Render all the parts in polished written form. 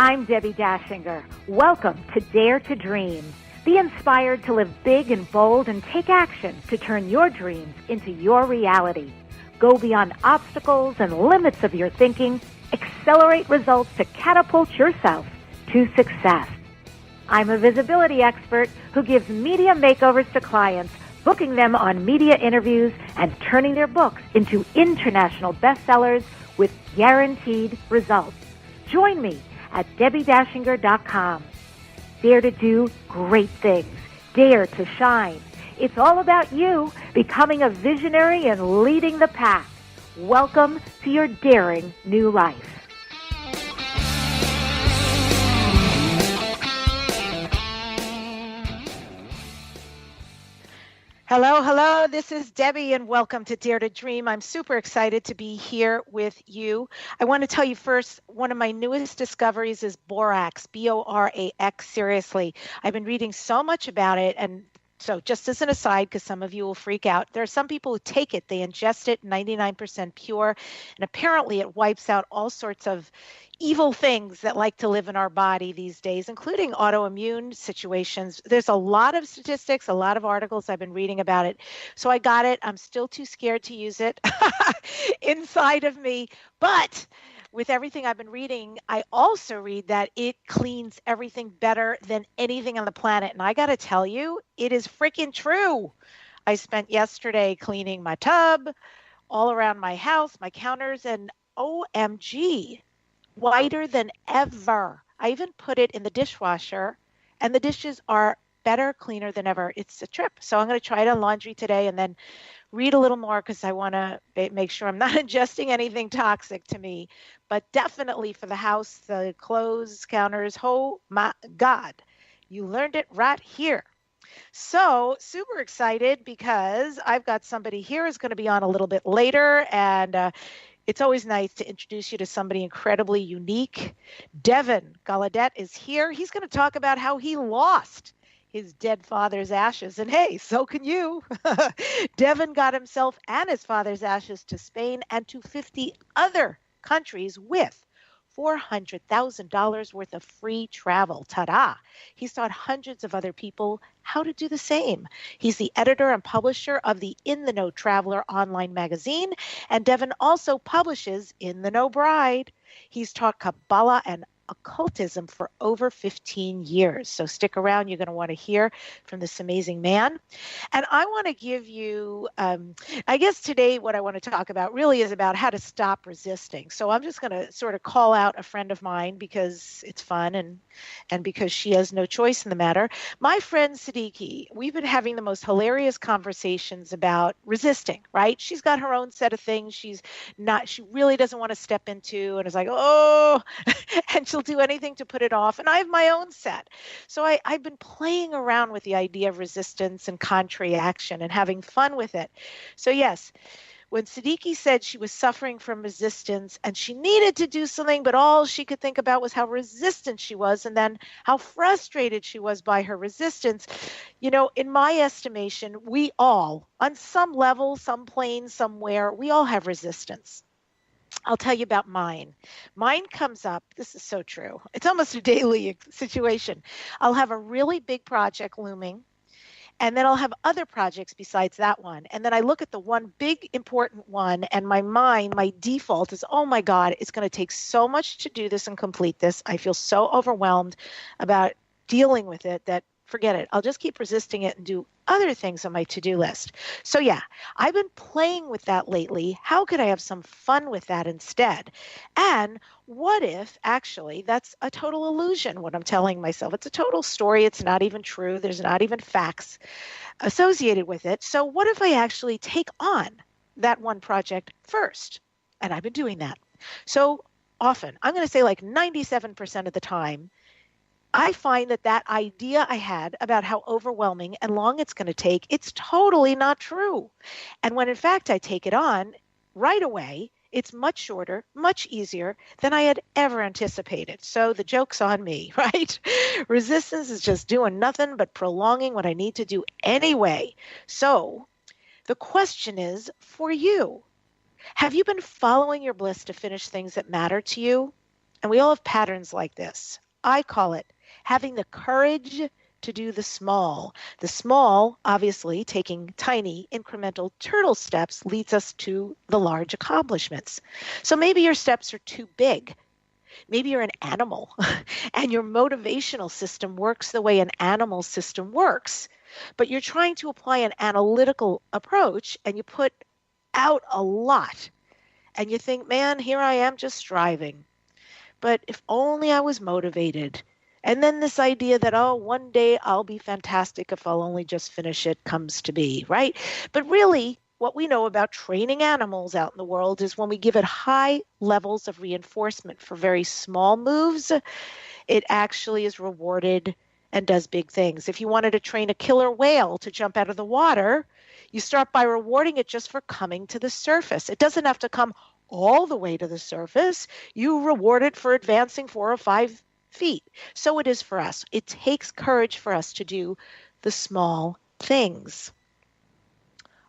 I'm Debbi Dachinger. Welcome to Dare to Dream. Be inspired to live big and bold and take action to turn your dreams into your reality. Go beyond obstacles and limits of your thinking. Accelerate results to catapult yourself to success. I'm a visibility expert who gives media makeovers to clients, booking them on media interviews and turning their books into international bestsellers with guaranteed results. Join me at DebbiDachinger.com. Dare to do great things. Dare to shine. It's all about you becoming a visionary and leading the pack. Welcome to your daring new life. Hello. This is Debbi, and welcome to Dare to Dream. I'm super excited to be here with you. I want to tell you first, one of my newest discoveries is borax, B-O-R-A-X, seriously. I've been reading so much about it, and so just as an aside, because some of you will freak out, there are some people who take it, they ingest it, 99% pure, and apparently it wipes out all sorts of evil things that like to live in our body these days, including autoimmune situations. There's a lot of statistics, a lot of articles I've been reading about it. So I got it. I'm still too scared to use it inside of me. But with everything I've been reading, I also read that it cleans everything better than anything on the planet. And I got to tell you, it is freaking true. I spent yesterday cleaning my tub, all around my house, my counters, and OMG, whiter than ever. I even put it in the dishwasher, and the dishes are better, cleaner than ever. It's a trip. So I'm going to try it on laundry today and then read a little more because I want to make sure I'm not ingesting anything toxic to me. But definitely for the house, the clothes, counters, oh my God, you learned it right here. So super excited because I've got somebody here who's going to be on a little bit later, and it's always nice to introduce you to somebody incredibly unique. DEVIN GALAUDET is here. He's going to talk about how he lost his dead father's ashes. And hey, so can you. DEVIN got himself and his father's ashes to Spain and to 50 other countries with $400,000 worth of free travel. Ta-da! He's taught hundreds of other people how to do the same. He's the editor and publisher of the In the Know Traveler online magazine, and DEVIN also publishes In the Know Bride. He's taught Kabbalah and occultism for over 15 years. So stick around. You're going to want to hear from this amazing man. And I want to give you, I guess today what I want to talk about really is about how to stop resisting. So I'm just going to sort of call out a friend of mine because it's fun and because she has no choice in the matter. My friend Siddiqui, we've been having the most hilarious conversations about resisting, right? She's got her own set of things she really doesn't want to step into, and is like, oh, and she'll do anything to put it off. And I have my own set. So I've been playing around with the idea of resistance and contrary action and having fun with it. So yes, when Siddiqui said she was suffering from resistance and she needed to do something, but all she could think about was how resistant she was and then how frustrated she was by her resistance, you know, in my estimation, we all, on some level, some plane, somewhere, we all have resistance. I'll tell you about mine. Mine comes up, this is so true. It's almost a daily situation. I'll have a really big project looming, and then I'll have other projects besides that one. And then I look at the one big important one, and my mind, my default is, oh my God, it's going to take so much to do this and complete this. I feel so overwhelmed about dealing with it that forget it. I'll just keep resisting it and do other things on my to-do list. So yeah, I've been playing with that lately. How could I have some fun with that instead? And what if actually that's a total illusion, what I'm telling myself? It's a total story. It's not even true. There's not even facts associated with it. So what if I actually take on that one project first? And I've been doing that. So often, I'm going to say like 97% of the time, I find that idea I had about how overwhelming and long it's going to take, it's totally not true. And when in fact I take it on right away, it's much shorter, much easier than I had ever anticipated. So the joke's on me, right? Resistance is just doing nothing but prolonging what I need to do anyway. So the question is for you, have you been following your bliss to finish things that matter to you? And we all have patterns like this. I call it having the courage to do the small. The small, obviously, taking tiny incremental turtle steps leads us to the large accomplishments. So maybe your steps are too big. Maybe you're an animal and your motivational system works the way an animal system works, but you're trying to apply an analytical approach and you put out a lot and you think, man, here I am just striving. But if only I was motivated. And then this idea that, oh, one day I'll be fantastic if I'll only just finish it comes to be, right? But really, what we know about training animals out in the world is when we give it high levels of reinforcement for very small moves, it actually is rewarded and does big things. If you wanted to train a killer whale to jump out of the water, you start by rewarding it just for coming to the surface. It doesn't have to come all the way to the surface. You reward it for advancing 4 or 5 feet. So it is for us. It takes courage for us to do the small things.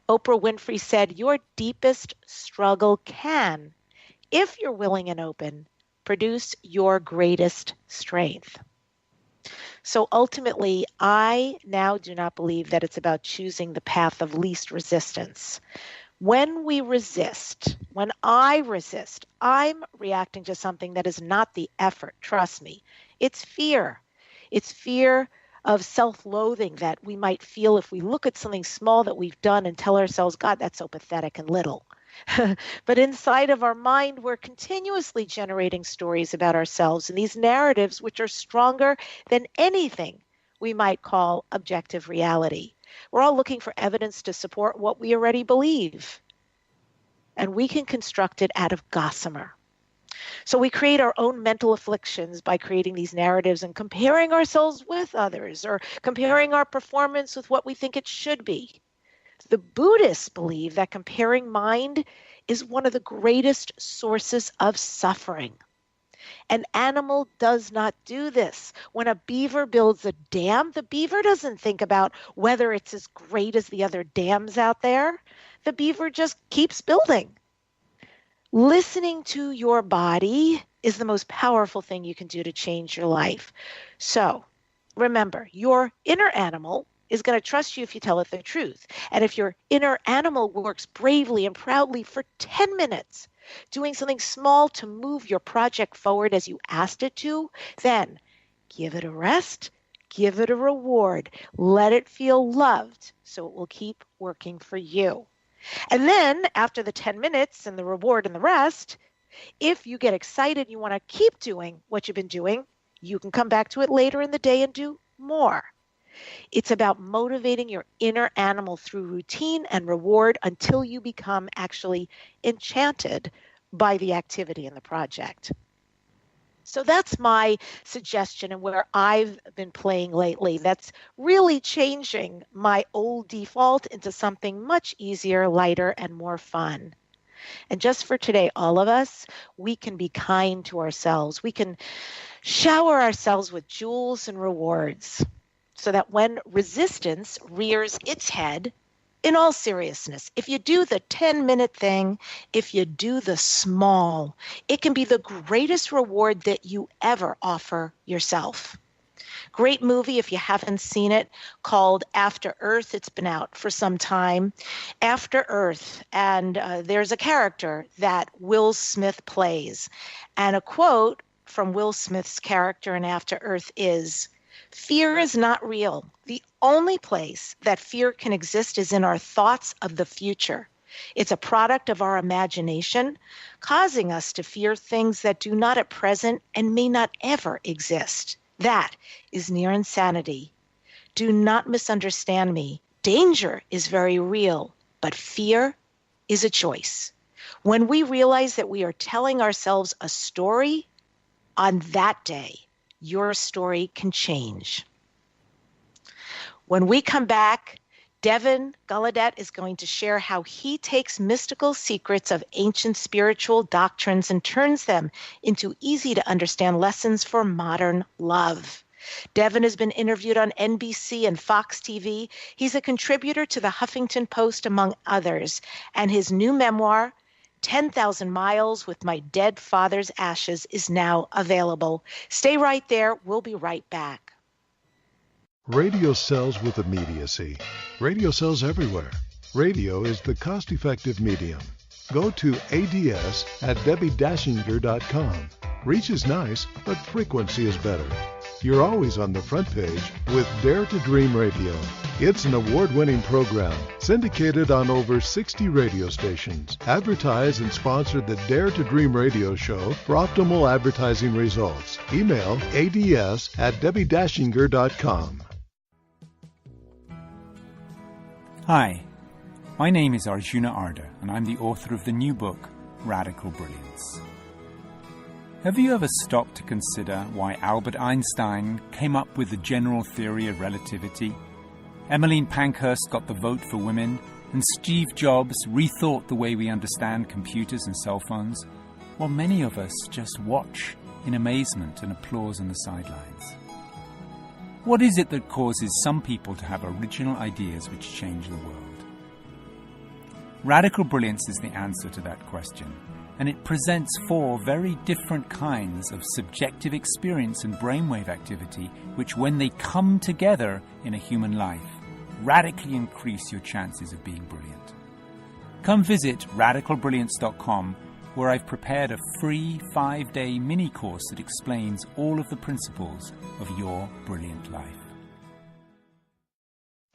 Oprah Winfrey said, your deepest struggle can, if you're willing and open, produce your greatest strength. So ultimately, I now do not believe that it's about choosing the path of least resistance. When we resist, when I resist, I'm reacting to something that is not the effort, trust me. It's fear. It's fear of self-loathing that we might feel if we look at something small that we've done and tell ourselves, God, that's so pathetic and little. But inside of our mind, we're continuously generating stories about ourselves and these narratives which are stronger than anything we might call objective reality. We're all looking for evidence to support what we already believe. And we can construct it out of gossamer. So we create our own mental afflictions by creating these narratives and comparing ourselves with others or comparing our performance with what we think it should be. The Buddhists believe that comparing mind is one of the greatest sources of suffering. An animal does not do this. When a beaver builds a dam, the beaver doesn't think about whether it's as great as the other dams out there. The beaver just keeps building. Listening to your body is the most powerful thing you can do to change your life. So remember, your inner animal is going to trust you if you tell it the truth. And if your inner animal works bravely and proudly for 10 minutes, doing something small to move your project forward as you asked it to, then give it a rest, give it a reward, let it feel loved so it will keep working for you. And then after the 10 minutes and the reward and the rest, if you get excited and you want to keep doing what you've been doing, you can come back to it later in the day and do more. It's about motivating your inner animal through routine and reward until you become actually enchanted by the activity in the project. So that's my suggestion and where I've been playing lately. That's really changing my old default into something much easier, lighter, and more fun. And just for today, all of us, we can be kind to ourselves. We can shower ourselves with jewels and rewards so that when resistance rears its head, in all seriousness, if you do the 10-minute thing, if you do the small, it can be the greatest reward that you ever offer yourself. Great movie, if you haven't seen it, called After Earth. It's been out for some time. After Earth, and there's a character that Will Smith plays. And a quote from Will Smith's character in After Earth is, "Fear is not real. The only place that fear can exist is in our thoughts of the future. It's a product of our imagination, causing us to fear things that do not at present and may not ever exist. That is near insanity. Do not misunderstand me. Danger is very real, but fear is a choice. When we realize that we are telling ourselves a story, on that day, your story can change." When we come back, Devin Galaudet is going to share how he takes mystical secrets of ancient spiritual doctrines and turns them into easy-to-understand lessons for modern love. Devin has been interviewed on NBC and Fox TV. He's a contributor to the Huffington Post, among others, and his new memoir, 10,000 Miles with My Dead Father's Ashes is now available. Stay right there. We'll be right back. Radio sells with immediacy. Radio sells everywhere. Radio is the cost-effective medium. Go to ADS at DebbiDachinger.com. Reach is nice, but frequency is better. You're always on the front page with Dare to Dream Radio. It's an award-winning program syndicated on over 60 radio stations. Advertise and sponsor the Dare to Dream radio show for optimal advertising results. Email ads at DebbiDachinger.com. Hi, my name is Arjuna Arda, and I'm the author of the new book, Radical Brilliance. Have you ever stopped to consider why Albert Einstein came up with the general theory of relativity? Emmeline Pankhurst got the vote for women, and Steve Jobs rethought the way we understand computers and cell phones, while many of us just watch in amazement and applause on the sidelines. What is it that causes some people to have original ideas which change the world? Radical Brilliance is the answer to that question, and it presents 4 very different kinds of subjective experience and brainwave activity which, when they come together in a human life, radically increase your chances of being brilliant. Come visit radicalbrilliance.com, where I've prepared a free 5-day mini course that explains all of the principles of your brilliant life.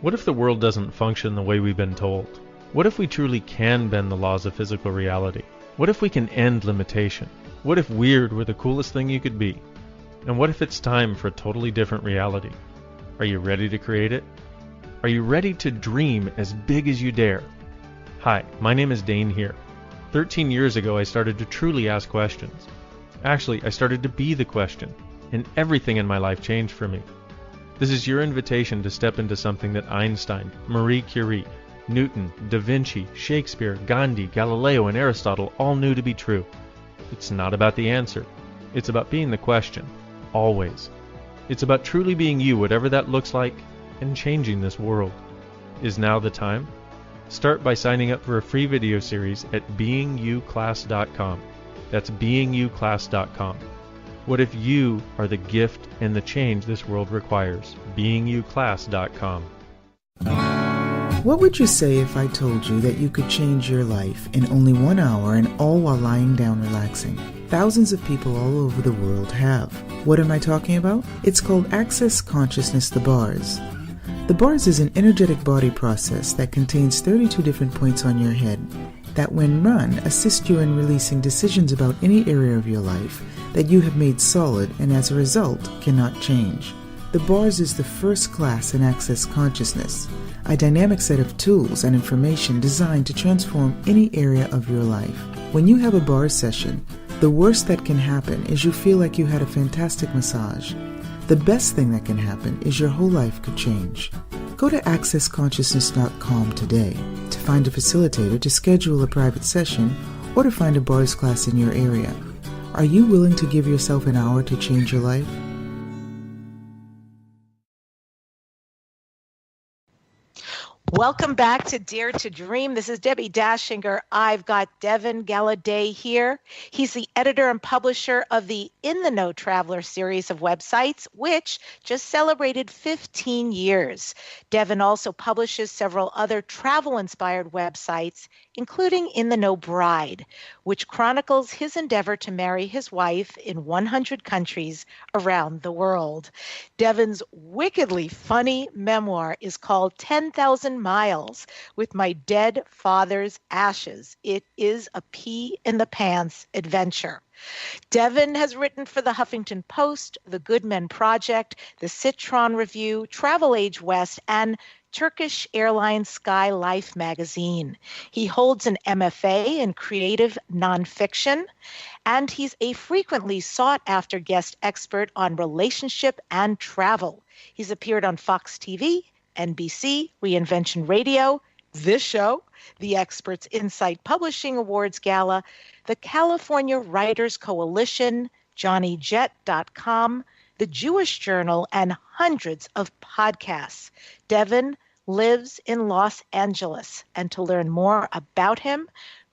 What if the world doesn't function the way we've been told? What if we truly can bend the laws of physical reality? What if we can end limitation? What if weird were the coolest thing you could be? And what if it's time for a totally different reality? Are you ready to create it? Are you ready to dream as big as you dare? Hi, my name is Dane here. 13 years ago, I started to truly ask questions. Actually, I started to be the question, and everything in my life changed for me. This is your invitation to step into something that Einstein, Marie Curie, Newton, Da Vinci, Shakespeare, Gandhi, Galileo, and Aristotle all knew to be true. It's not about the answer. It's about being the question, always. It's about truly being you, whatever that looks like, and changing this world. Is now the time? Start by signing up for a free video series at beingyouclass.com. That's beingyouclass.com. What if you are the gift and the change this world requires? beingyouclass.com. What would you say if I told you that you could change your life in only 1 hour and all while lying down relaxing? Thousands of people all over the world have. What am I talking about? It's called Access Consciousness, the bars. The bars is an energetic body process that contains 32 different points on your head that, when run, assist you in releasing decisions about any area of your life that you have made solid and as a result cannot change. The bars is the first class in Access Consciousness, a dynamic set of tools and information designed to transform any area of your life. When you have a bar session, the worst that can happen is you feel like you had a fantastic massage. The best thing that can happen is your whole life could change. Go to accessconsciousness.com today to find a facilitator to schedule a private session or to find a bars class in your area. Are you willing to give yourself an hour to change your life? Welcome back to Dare to Dream. This is Debbi Dachinger. I've got Devin Gallaudet here. He's the editor and publisher of the In the Know Traveler series of websites, which just celebrated 15 years. Devin also publishes several other travel-inspired websites, including In the Know Bride, which chronicles his endeavor to marry his wife in 100 countries around the world. Devin's wickedly funny memoir is called 10,000 Miles with My Dead Father's Ashes. It is a pee in the pants adventure. Devin has written for the Huffington Post, the Good Men Project, the Citron Review, Travel Age West, and Turkish Airlines Sky Life magazine. He holds an MFA in creative nonfiction, and he's a frequently sought-after guest expert on relationship and travel. He's appeared on Fox TV, NBC, Reinvention Radio, this show, the Experts Insight Publishing Awards Gala, the California Writers Coalition, JohnnyJet.com, the Jewish Journal, and hundreds of podcasts. Devin, lives in Los Angeles. And to learn more about him,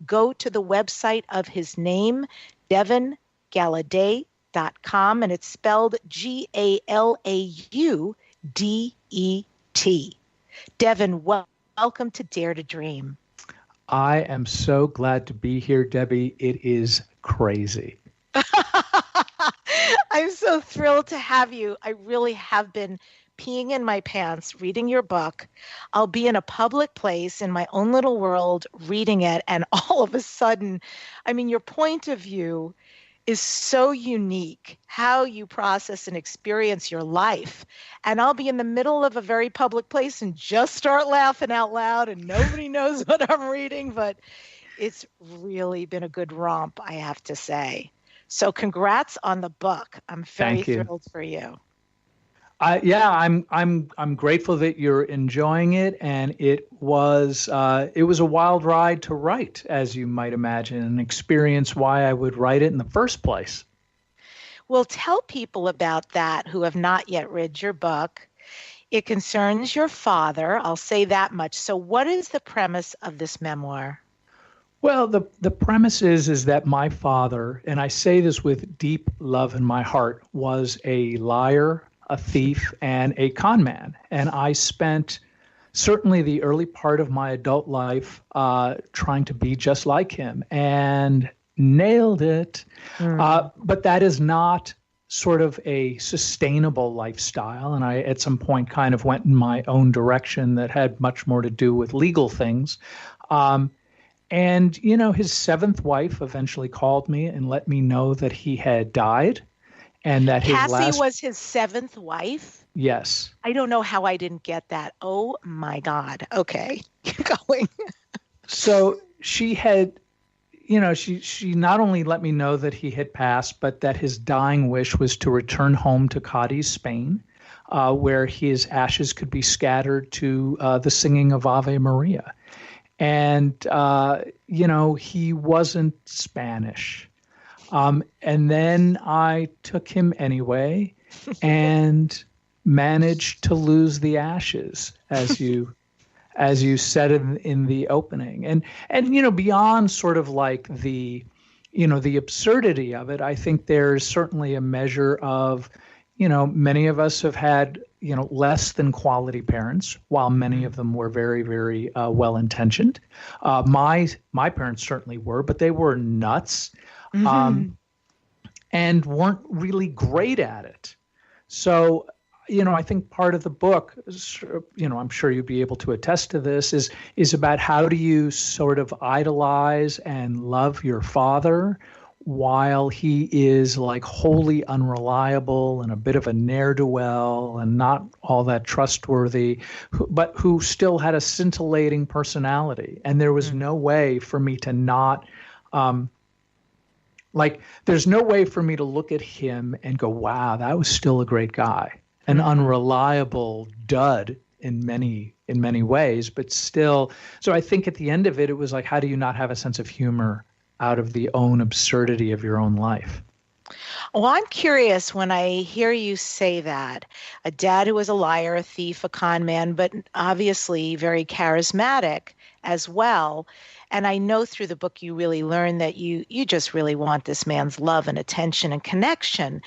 go to the website of his name, DevinGalaudet.com, and it's spelled Galaudet. Devin, welcome to Dare to Dream. I am so glad to be here, Debbie. It is crazy. I'm so thrilled to have you. I really have been peeing in my pants reading your book. I'll be in a public place in my own little world reading it, and all of a sudden, I mean, your point of view is so unique, how you process and experience your life. And I'll be in the middle of a very public place and just start laughing out loud, and nobody knows what I'm reading, but it's really been a good romp, I have to say. So congrats on the book. I'm very thrilled for you. I'm grateful that you're enjoying it, and it was a wild ride to write, as you might imagine, and experience why I would write it in the first place. Well, tell people about that who have not yet read your book. It concerns your father. I'll say that much. So what is the premise of this memoir? Well, the premise is that my father, and I say this with deep love in my heart, was a liar, a thief, and a con man. And I spent certainly the early part of my adult life trying to be just like him, and nailed it. But that is not sort of a sustainable lifestyle. And I, at some point, kind of went in my own direction that had much more to do with legal things. And, you know, his seventh wife eventually called me and let me know that he had died, and that his Cassie was his seventh wife? Yes. I don't know how I didn't get that. Oh, my God. Okay. Keep going. So she had, you know, she not only let me know that he had passed, but that his dying wish was to return home to Cadiz, Spain, where his ashes could be scattered to the singing of Ave Maria. And, you know, he wasn't Spanish. And then I took him anyway and managed to lose the ashes, as you said in the opening. And, you know, beyond sort of like the absurdity of it, I think there's certainly a measure of, you know, many of us have had, you know, less than quality parents, while many of them were very, very well-intentioned. My parents certainly were, but they were nuts and weren't really great at it. So, you know, I think part of the book, you know, I'm sure you'd be able to attest to this, is about how do you sort of idolize and love your father while he is like wholly unreliable and a bit of a ne'er-do-well and not all that trustworthy, but who still had a scintillating personality. And there was no way for me to not, there's no way for me to look at him and go, wow, that was still a great guy. An unreliable dud in many ways, but still. So I think at the end of it, it was like, how do you not have a sense of humor out of the own absurdity of your own life? Well, I'm curious when I hear you say that. A dad who was a liar, a thief, a con man, but obviously very charismatic as well. And I know through the book you really learn that you just really want this man's love and attention and connection.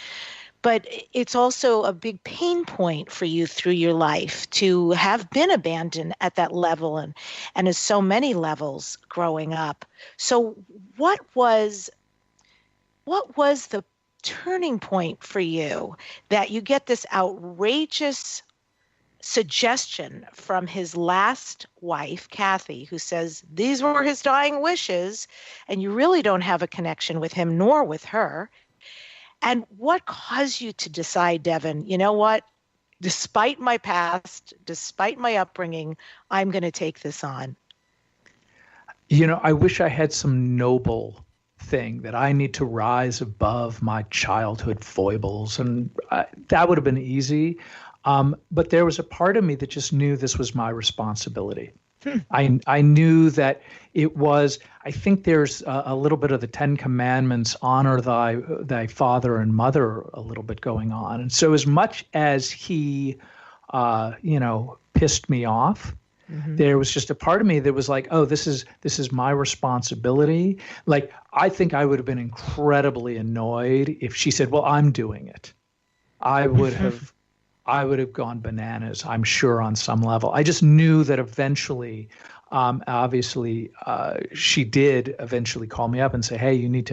But it's also a big pain point for you through your life to have been abandoned at that level and at so many levels growing up. So what was the turning point for you that you get this outrageous suggestion from his last wife, Kathy, who says these were his dying wishes, and you really don't have a connection with him nor with her? And what caused you to decide, Devin, you know what, despite my past, despite my upbringing, I'm going to take this on? You know, I wish I had some noble thing that I need to rise above my childhood foibles, and that would have been easy. But there was a part of me that just knew this was my responsibility. I knew that it was, I think there's a little bit of the Ten Commandments, honor thy father and mother, a little bit going on. And so as much as he, you know, pissed me off. There was just a part of me that was like, oh, this is my responsibility. Like, I think I would have been incredibly annoyed if she said, well, I'm doing it. I would have gone bananas, I'm sure, on some level. I just knew that eventually, obviously, she did eventually call me up and say, hey, you need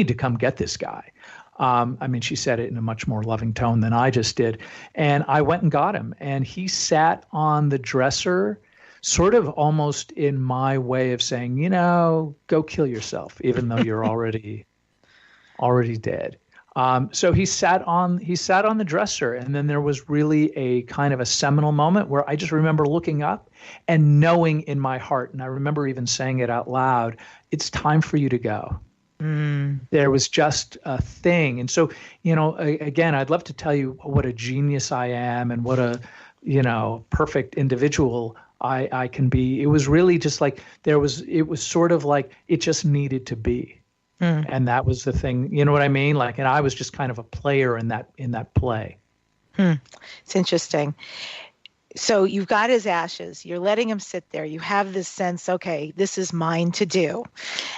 to come get this guy. I mean, she said it in a much more loving tone than I just did. And I went and got him. And he sat on the dresser, sort of almost in my way of saying, go kill yourself, even though you're already dead. So he sat on the dresser. And then there was really a kind of a seminal moment where I just remember looking up and knowing in my heart, and I remember even saying it out loud, it's time for you to go. There was just a thing. And so, again, I'd love to tell you what a genius I am and what a, perfect individual I can be. It was really just like it was sort of like it just needed to be. And that was the thing. You know what I mean? Like, and I was just kind of a player in that play. It's interesting. So you've got his ashes, you're letting him sit there. You have this sense, okay, this is mine to do.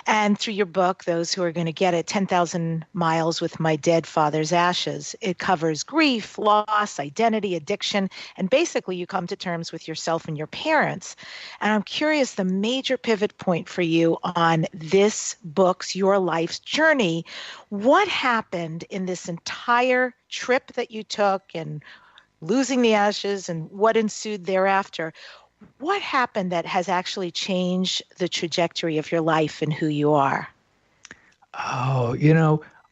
And through your book, those who are going to get it, 10,000 Miles with My Dead Father's Ashes, it covers grief, loss, identity, addiction, and basically you come to terms with yourself and your parents. And I'm curious, the major pivot point for you on this book's, your life's journey, what happened in this entire trip that you took and losing the ashes and what ensued thereafter? What happened that has actually changed the trajectory of your life and who you are? Oh,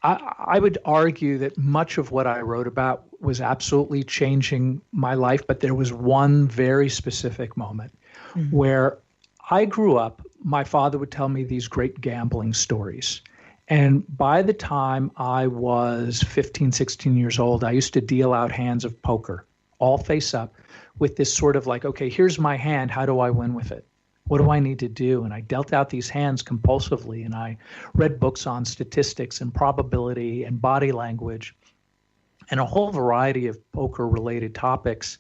I would argue that much of what I wrote about was absolutely changing my life, but there was one very specific moment where I grew up. My father would tell me these great gambling stories. And by the time I was 15, 16 years old, I used to deal out hands of poker, all face up, with this sort of like, okay, here's my hand. How do I win with it? What do I need to do? And I dealt out these hands compulsively, and I read books on statistics and probability and body language and a whole variety of poker-related topics.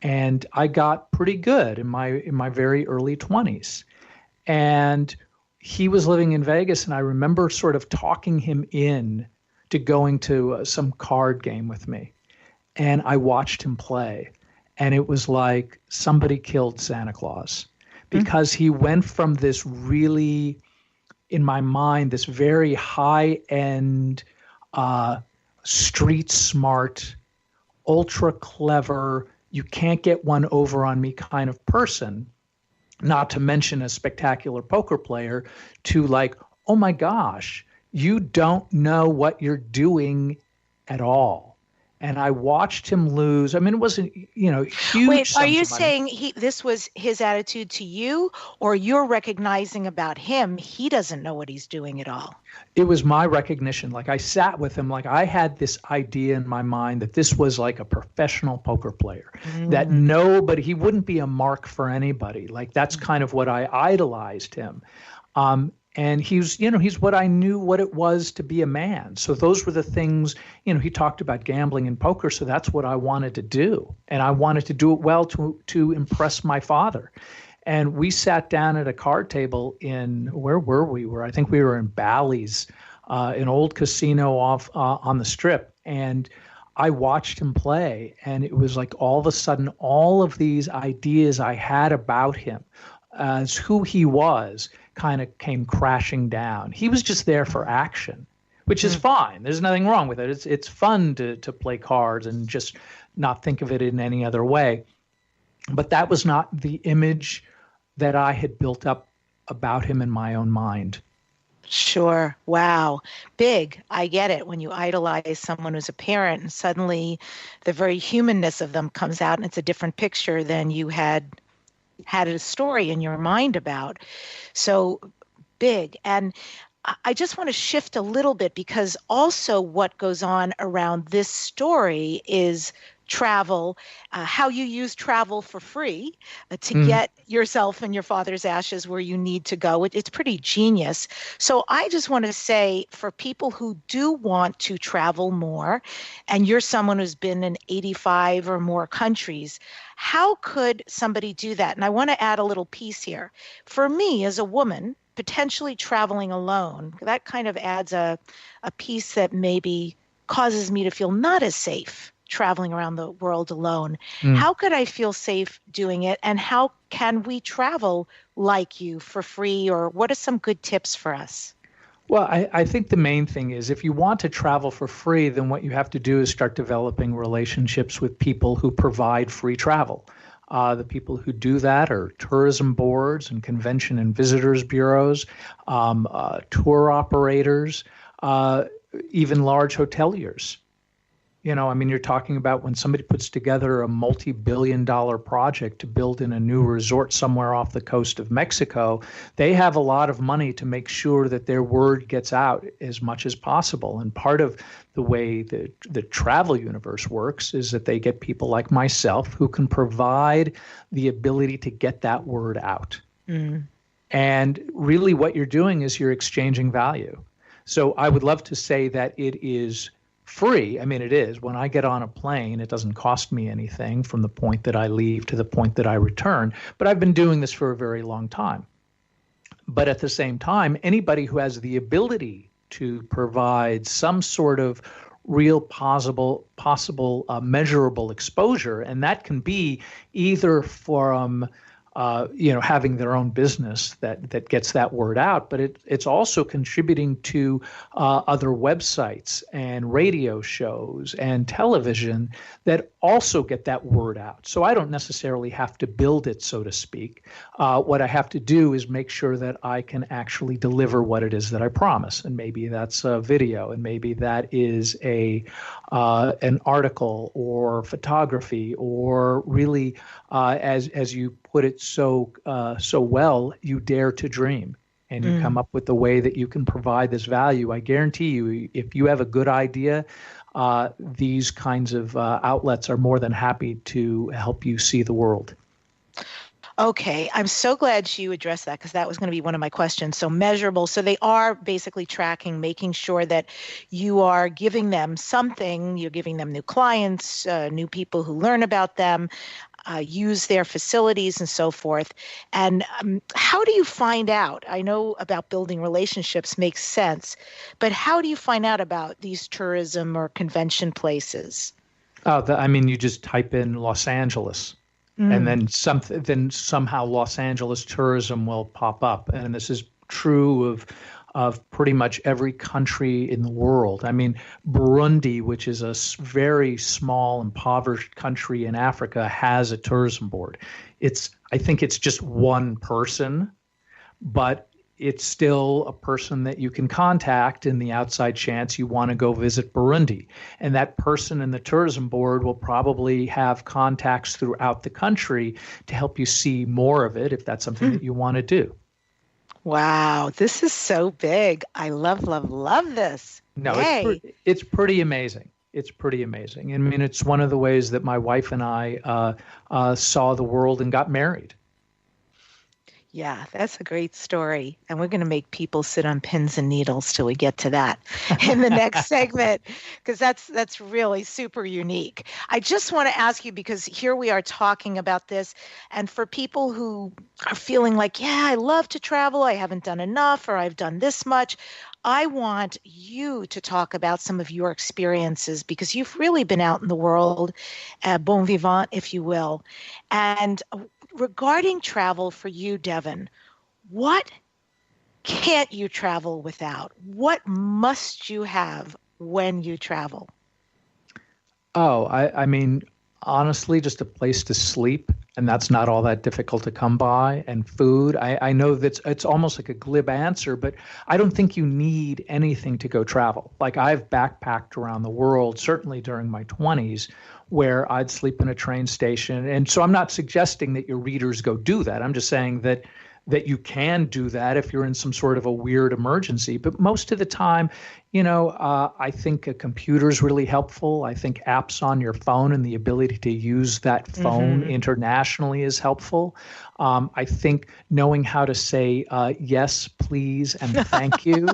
And I got pretty good in my very early 20s. And he was living in Vegas, and I remember sort of talking him in to going to some card game with me. And I watched him play, and it was like somebody killed Santa Claus, because he went from this really, in my mind, this very high-end, street smart, ultra clever, you can't get one over on me kind of person, not to mention a spectacular poker player, to like, oh my gosh, you don't know what you're doing at all. And I watched him lose. I mean, it wasn't, huge. Wait, are you saying this was his attitude to you, or you're recognizing about him, he doesn't know what he's doing at all? It was my recognition. Like, I sat with him, like I had this idea in my mind that this was like a professional poker player, that he wouldn't be a mark for anybody. Like, that's kind of what I idolized him. And he's what I knew what it was to be a man. So those were the things, he talked about gambling and poker. So that's what I wanted to do. And I wanted to do it well to impress my father. And we sat down at a card table where were we? I think we were in Bally's, an old casino off on the Strip. And I watched him play. And it was like all of a sudden, all of these ideas I had about him as who he was kind of came crashing down. He was just there for action, which is fine. There's nothing wrong with it. It's fun to play cards and just not think of it in any other way. But that was not the image that I had built up about him in my own mind. Sure. Wow. Big. I get it. When you idolize someone who's a parent and suddenly the very humanness of them comes out and it's a different picture than you had a story in your mind about. So big. And I just want to shift a little bit, because also what goes on around this story is travel, how you use travel for free to get yourself and your father's ashes where you need to go. It's pretty genius. So I just want to say, for people who do want to travel more, and you're someone who's been in 85 or more countries, how could somebody do that? And I want to add a little piece here. For me, as a woman, potentially traveling alone, that kind of adds a piece that maybe causes me to feel not as safe traveling around the world alone. How could I feel safe doing it? And how can we travel like you for free? Or what are some good tips for us? Well, I think the main thing is, if you want to travel for free, then what you have to do is start developing relationships with people who provide free travel. The people who do that are tourism boards and convention and visitors bureaus, tour operators, even large hoteliers. You're talking about when somebody puts together a multi-billion-dollar project to build in a new resort somewhere off the coast of Mexico, they have a lot of money to make sure that their word gets out as much as possible. And part of the way the travel universe works is that they get people like myself who can provide the ability to get that word out. And really what you're doing is you're exchanging value. So I would love to say that it is free. I mean, it is. When I get on a plane, it doesn't cost me anything from the point that I leave to the point that I return. But I've been doing this for a very long time. But at the same time, anybody who has the ability to provide some sort of real possible measurable exposure, and that can be either from having their own business that gets that word out, but it's also contributing to other websites and radio shows and television that also get that word out. So I don't necessarily have to build it, so to speak. What I have to do is make sure that I can actually deliver what it is that I promise, and maybe that's a video, and maybe that is an article or photography, or really, as you put it so well, you dare to dream, and you come up with the way that you can provide this value. I guarantee you, if you have a good idea, these kinds of outlets are more than happy to help you see the world. Okay, I'm so glad you addressed that, because that was going to be one of my questions. So measurable. So they are basically tracking, making sure that you are giving them something. You're giving them new clients, new people who learn about them, use their facilities and so forth. And how do you find out? I know about building relationships makes sense, but how do you find out about these tourism or convention places? You just type in Los Angeles. And then somehow Los Angeles tourism will pop up. And this is true of pretty much every country in the world. I mean, Burundi, which is a very small, impoverished country in Africa, has a tourism board. I think it's just one person, but it's still a person that you can contact in the outside chance you want to go visit Burundi. And that person in the tourism board will probably have contacts throughout the country to help you see more of it if that's something that you want to do. Wow, this is so big. I love this. No, it's pretty amazing. It's pretty amazing. I mean, it's one of the ways that my wife and I saw the world and got married. Yeah, that's a great story. And we're going to make people sit on pins and needles till we get to that in the next segment, because that's really super unique. I just want to ask you, because here we are talking about this, and for people who are feeling like, yeah, I love to travel, I haven't done enough, or I've done this much, I want you to talk about some of your experiences, because you've really been out in the world, bon vivant, if you will. And regarding travel for you, Devin, what can't you travel without? What must you have when you travel? Oh, I mean, honestly, just a place to sleep, and that's not all that difficult to come by, and food. I know that it's almost like a glib answer, but I don't think you need anything to go travel. Like, I've backpacked around the world, certainly during my 20s, where I'd sleep in a train station. And so I'm not suggesting that your readers go do that. I'm just saying that that you can do that if you're in some sort of a weird emergency. But most of the time, I think a computer is really helpful. I think apps on your phone and the ability to use that phone internationally is helpful. I think knowing how to say yes, please, and thank you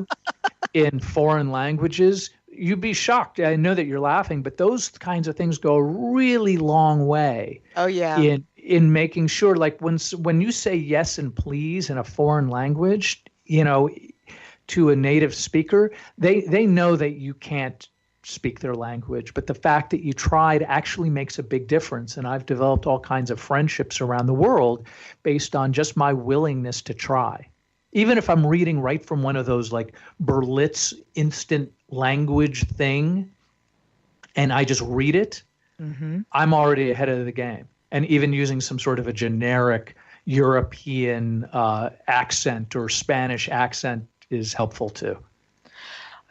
in foreign languages, you'd be shocked. I know that you're laughing, but those kinds of things go a really long way. Oh, yeah. In making sure, like when you say yes and please in a foreign language, to a native speaker, they know that you can't speak their language, but the fact that you tried actually makes a big difference. And I've developed all kinds of friendships around the world based on just my willingness to try. Even if I'm reading right from one of those like Berlitz instant language thing, and I just read it, I'm already ahead of the game. And even using some sort of a generic European accent or Spanish accent is helpful too.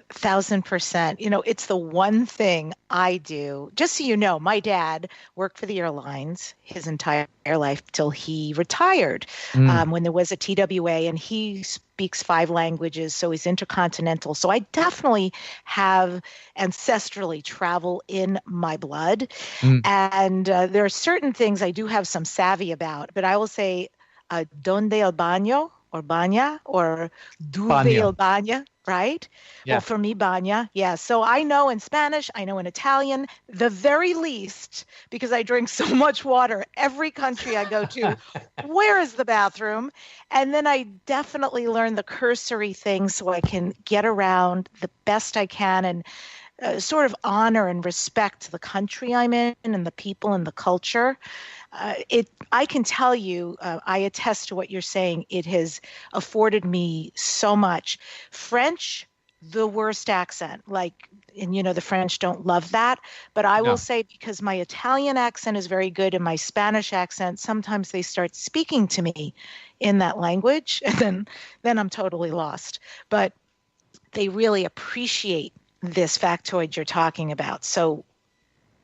1,000%. It's the one thing I do. Just so you know, my dad worked for the airlines his entire life till he retired when there was a TWA, and he speaks 5 languages, so he's intercontinental. So I definitely have ancestrally travel in my blood. And there are certain things I do have some savvy about, but I will say, ¿Dónde el baño? Or baña, or ¿Dónde el baño? Right? Yeah. Well, for me, baña. Yeah. So I know in Spanish, I know in Italian, the very least, because I drink so much water every country I go to, where is the bathroom? And then I definitely learn the cursory things so I can get around the best I can and sort of honor and respect the country I'm in and the people and the culture. I can tell you, I attest to what you're saying. It has afforded me so much. French, the worst accent, and the French don't love that. But I will say, because my Italian accent is very good and my Spanish accent, sometimes they start speaking to me in that language, and then I'm totally lost. But they really appreciate this factoid you're talking about. So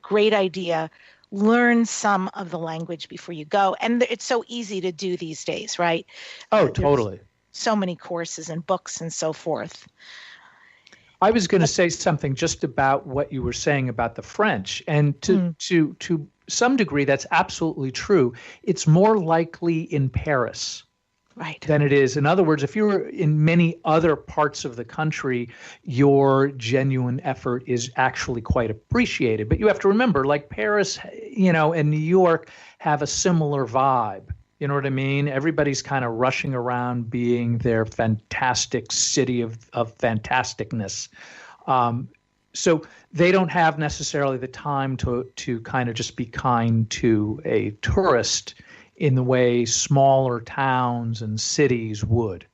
great idea. Learn some of the language before you go. And it's so easy to do these days, right? Oh, totally. So many courses and books and so forth. I was going to say something just about what you were saying about the French. And to some degree, that's absolutely true. It's more likely in Paris. Right. Than it is. In other words, if you're in many other parts of the country, your genuine effort is actually quite appreciated. But you have to remember, like Paris, and New York have a similar vibe. You know what I mean? Everybody's kind of rushing around being their fantastic city of fantasticness. So they don't have necessarily the time to kind of just be kind to a tourist in the way smaller towns and cities would.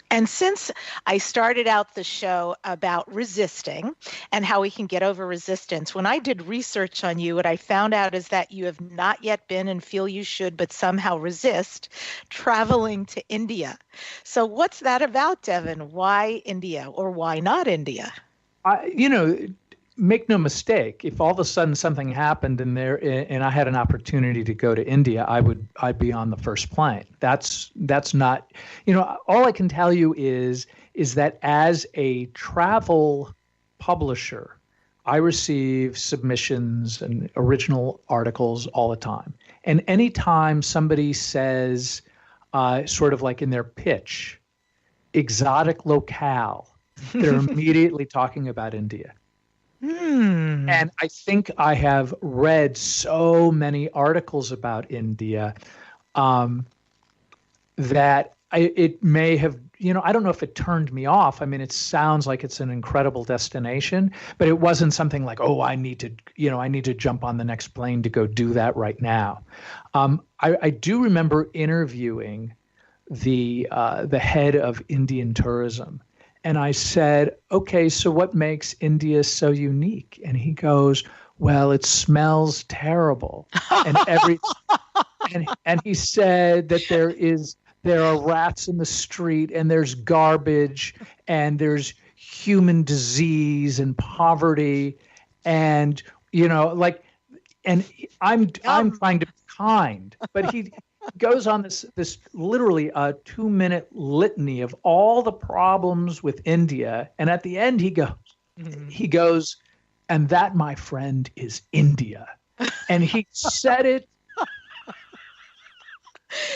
And since I started out the show about resisting and how we can get over resistance, when I did research on you, what I found out is that you have not yet been, and feel you should, but somehow resist traveling to India. So what's that about, Devin? Why India, or why not India? Make no mistake, if all of a sudden something happened and I had an opportunity to go to India, I'd be on the first plane. That's not, all I can tell you is that as a travel publisher, I receive submissions and original articles all the time. And anytime somebody says, sort of like in their pitch, exotic locale, they're immediately talking about India. And I think I have read so many articles about India that it may have, I don't know if it turned me off. I mean, it sounds like it's an incredible destination, but it wasn't something like, oh, I need to jump on the next plane to go do that right now. I do remember interviewing the head of Indian tourism. And I said, okay, so what makes India so unique? And he goes, well, it smells terrible. And he said that there are rats in the street, and there's garbage, and there's human disease and poverty, and and I'm trying to be kind, but goes on this literally a 2-minute litany of all the problems with India, and at the end he goes, and that, my friend, is India. And he said it.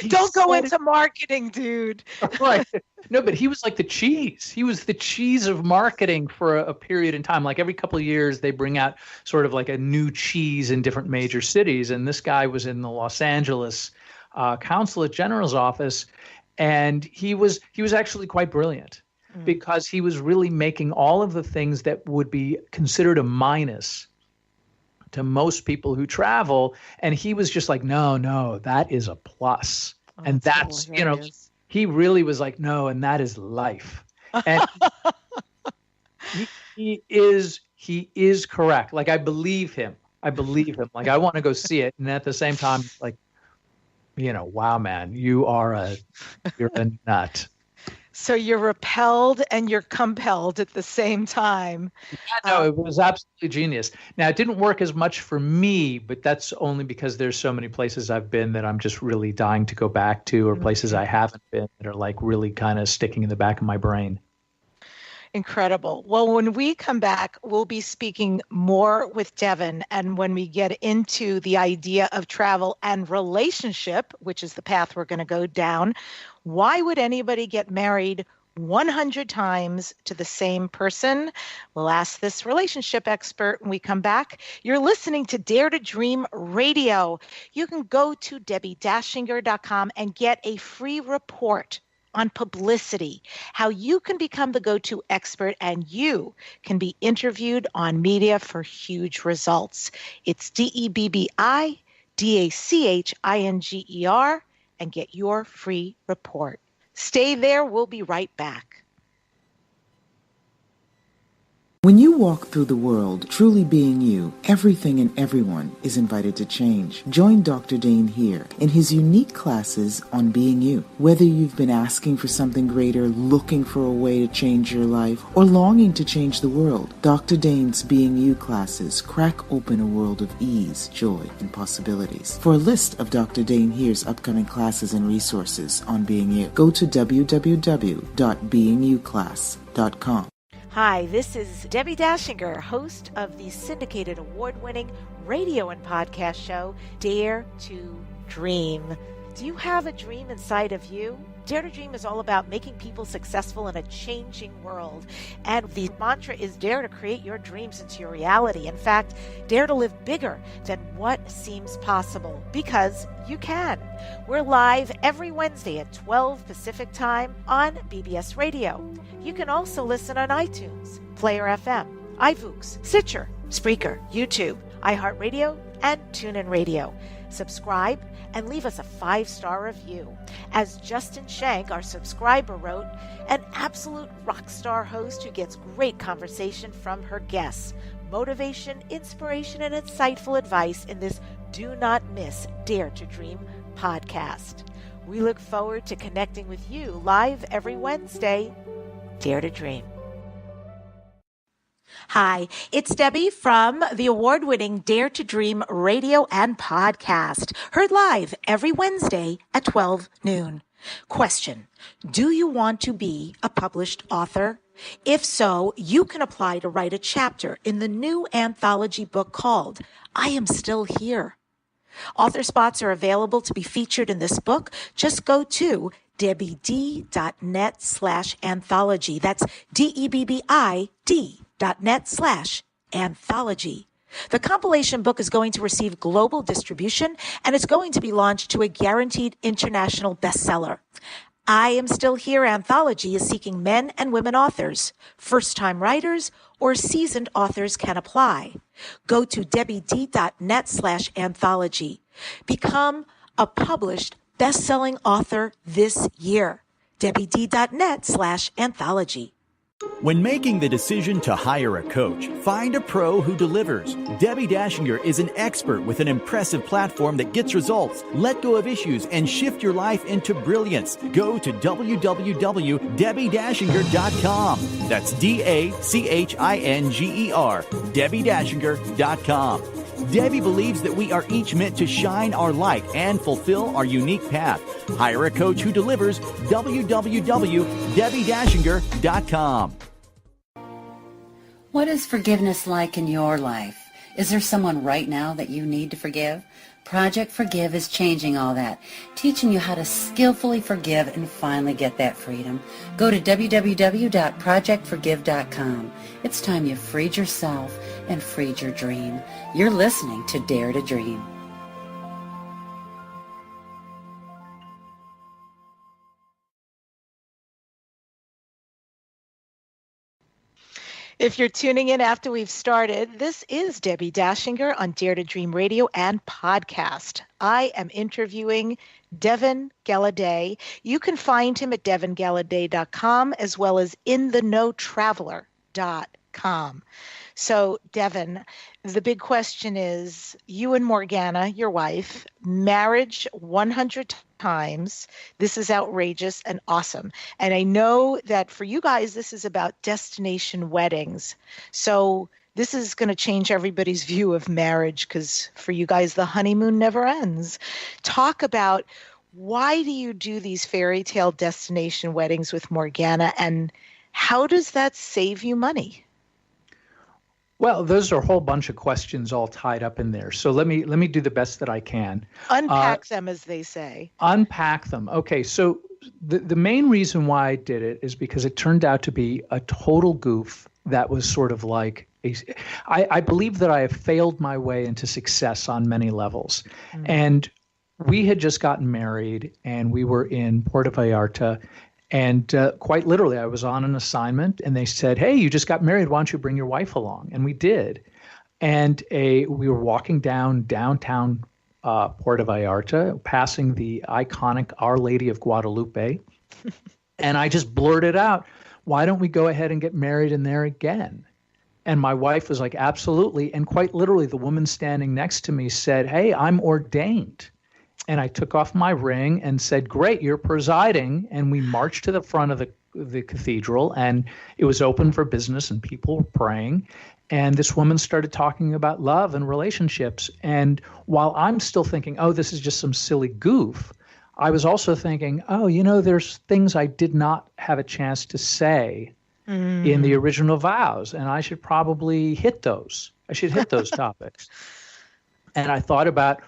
Don't go into marketing, dude. Right. No, but he was like the cheese. He was the cheese of marketing for a period in time. Like every couple of years, they bring out sort of like a new cheese in different major cities. And this guy was in the Los Angeles Consulate General's office, and he was actually quite brilliant because he was really making all of the things that would be considered a minus to most people who travel, and he was just like, no, that is a plus. And that's he really was like, no, and that is life. And he is correct. Like, I believe him. Like, I want to go see it. And at the same time, like, wow, man, you're a nut. So you're repelled and you're compelled at the same time. Yeah, no, it was absolutely genius. Now, it didn't work as much for me, but that's only because there's so many places I've been that I'm just really dying to go back to, or places I haven't been that are like really kind of sticking in the back of my brain. Incredible. Well, when we come back, we'll be speaking more with Devin. And when we get into the idea of travel and relationship, which is the path we're going to go down, why would anybody get married 100 times to the same person? We'll ask this relationship expert when we come back. You're listening to Dare to Dream Radio. You can go to DebbiDachinger.com and get a free report on publicity, how you can become the go-to expert and you can be interviewed on media for huge results. It's DEBBIDACHINGER and get your free report. Stay there. We'll be right back. When you walk through the world truly being you, everything and everyone is invited to change. Join Dr. Dane here in his unique classes on being you. Whether you've been asking for something greater, looking for a way to change your life, or longing to change the world, Dr. Dane's Being You classes crack open a world of ease, joy, and possibilities. For a list of Dr. Dane here's upcoming classes and resources on being you, go to www.beingyouclass.com. Hi, this is Debbi Dachinger, host of the syndicated award-winning radio and podcast show, Dare to Dream. Do you have a dream inside of you? Dare to Dream is all about making people successful in a changing world. And the mantra is dare to create your dreams into your reality. In fact, dare to live bigger than what seems possible, because you can. We're live every Wednesday at 12 Pacific Time on BBS Radio. You can also listen on iTunes, Player FM, iVoox, Stitcher, Spreaker, YouTube, iHeartRadio, and TuneIn Radio. Subscribe and leave us a 5-star review. As Justin Shank, our subscriber, wrote, an absolute rock star host who gets great conversation from her guests, motivation, inspiration, and insightful advice in this Do Not Miss Dare to Dream podcast. We look forward to connecting with you live every Wednesday. Dare to Dream. Hi, it's Debbie from the award-winning Dare to Dream radio and podcast, heard live every Wednesday at 12 noon. Question: do you want to be a published author? If so, you can apply to write a chapter in the new anthology book called I Am Still Here. Author spots are available to be featured in this book. Just go to debbid.net/anthology. That's DEBBID.net/anthology. The compilation book is going to receive global distribution, and it's going to be launched to a guaranteed international bestseller. I Am Still Here anthology is seeking men and women authors. First-time writers or seasoned authors can apply. Go to debbid.net/anthology. Become a published best-selling author this year. debbid.net/anthology. When making the decision to hire a coach, find a pro who delivers. Debbi Dachinger is an expert with an impressive platform that gets results. Let go of issues and shift your life into brilliance. Go to www.DebbiDachinger.com. That's DACHINGER, DebbiDachinger.com. Debbie believes that we are each meant to shine our light and fulfill our unique path. Hire a coach who delivers. www.DebbiDachinger.com. What is forgiveness like in your life? Is there someone right now that you need to forgive? Project Forgive is changing all that, teaching you how to skillfully forgive and finally get that freedom. Go to www.projectforgive.com. It's time you freed yourself and freed your dream. You're listening to Dare to Dream. If you're tuning in after we've started, this is Debbi Dachinger on Dare to Dream Radio and podcast. I am interviewing Devin Gallaudet. You can find him at devingallaudet.com as well as inthenowtraveler.com. So, Devin, the big question is, you and Morgana, your wife, marriage 100 times. This is outrageous and awesome. And I know that for you guys, this is about destination weddings. So this is going to change everybody's view of marriage because for you guys, the honeymoon never ends. Talk about, why do you do these fairy tale destination weddings with Morgana, and how does that save you money? Well, those are a whole bunch of questions all tied up in there. So let me do the best that I can. Unpack them, as they say. Unpack them. Okay, so the main reason why I did it is because it turned out to be a total goof that was sort of like, I believe that I have failed my way into success on many levels. And we had just gotten married, and we were in Puerto Vallarta. And quite literally, I was on an assignment, and they said, "Hey, you just got married. Why don't you bring your wife along?" And we did. And we were walking downtown Puerto Vallarta, passing the iconic Our Lady of Guadalupe. And I just blurted out, "Why don't we go ahead and get married in there again?" And my wife was like, "Absolutely." And quite literally, the woman standing next to me said, "Hey, I'm ordained." And I took off my ring and said, "Great, you're presiding." And we marched to the front of the cathedral, and it was open for business, and people were praying. And this woman started talking about love and relationships. And while I'm still thinking, oh, this is just some silly goof, I was also thinking, oh, there's things I did not have a chance to say in the original vows, and I should probably hit those. I should hit those topics. And I thought about